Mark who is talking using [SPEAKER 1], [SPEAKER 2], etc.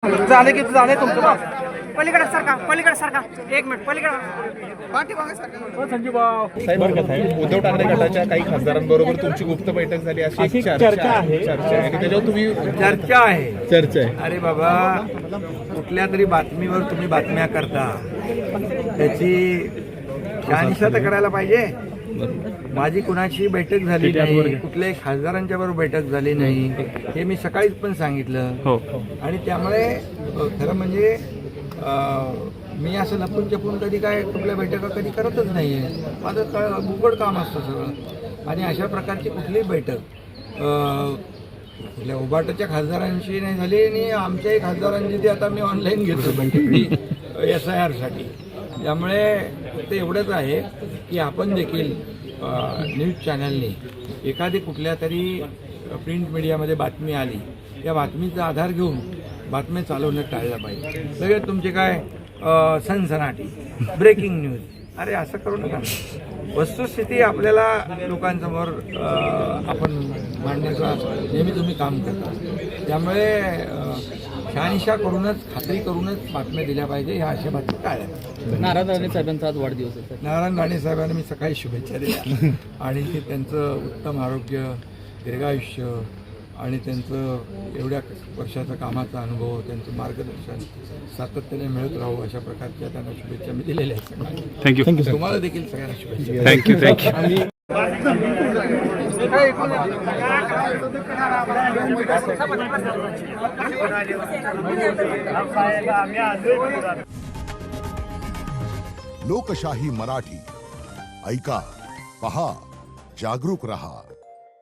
[SPEAKER 1] झाले की झाले तुमचं
[SPEAKER 2] पलीकडे सारखा 1 मिनिट पलीकडे
[SPEAKER 1] संजीव भाऊ
[SPEAKER 3] साहेब उद्धव ठाकरे गटाच्या काही खासदारांबरोबर तुमची गुप्त बैठक झाली अशी चर्चा आहे आणि त्याच्यावर तुम्ही
[SPEAKER 4] चर्चा आहे.
[SPEAKER 3] आहे
[SPEAKER 4] अरे बाबा, कुठल्या तरी बातमीवर तुम्ही बातम्या करता, त्याची शहानिशा तर करायला पाहिजे. माझी कुणाची बैठक झाली नाही, कुठल्याही खासदारांच्या बरोबर बैठक झाली नाही, हे मी सकाळीच पण सांगितलं. आणि त्यामुळे खरं म्हणजे मी असं लपून चपून कधी काय कुठल्या बैठका कधी करतच नाही. माझं उघड काम असतं सगळं. आणि अशा प्रकारची कुठलीही बैठक कुठल्या उभाटाच्या खासदारांशी नाही झाली आणि आमच्याही खासदारांची ती आता मी ऑनलाईन घेतो बैठकी SIR साठी. त्यामुळे फक्त एवढंच आहे की आपण देखील न्यूज चॅनलने एखादी कुठल्या तरी प्रिंट मीडियामध्ये बातमी आली, त्या बातमीचा आधार घेऊन बातम्या चालवणं टाळलं पाहिजे. लगेच तुमचे काय सनसनाटी ब्रेकिंग न्यूज, अरे असं करू नका. वस्तुस्थिती आपल्याला लोकांसमोर आपण मांडण्याचं नेहमी तुम्ही काम करता. त्यामुळे शहानिशा करूनच, खात्री करूनच बातम्या दिल्या पाहिजे. ह्या अशा बातम्या टाळल्या.
[SPEAKER 5] नारायण राणे साहेबांचा आज वाढदिवस आहे.
[SPEAKER 4] नारायण राणे साहेबांना मी सकाळी शुभेच्छा दिल्या आणि ते त्यांचं उत्तम आरोग्य, दीर्घायुष्य आणि त्यांचं एवढ्या वर्षाचा कामाचा अनुभव, त्यांचं मार्गदर्शन सातत्याने मिळत राहू, अशा प्रकारच्या त्यांना शुभेच्छा मी दिलेल्या आहेत.
[SPEAKER 3] थँक्यू
[SPEAKER 4] तुम्हाला देखील सगळ्यांना शुभेच्छा.
[SPEAKER 3] थँक्यू
[SPEAKER 6] लोकशाही मराठी ऐका, पहा, जागरूक रहा.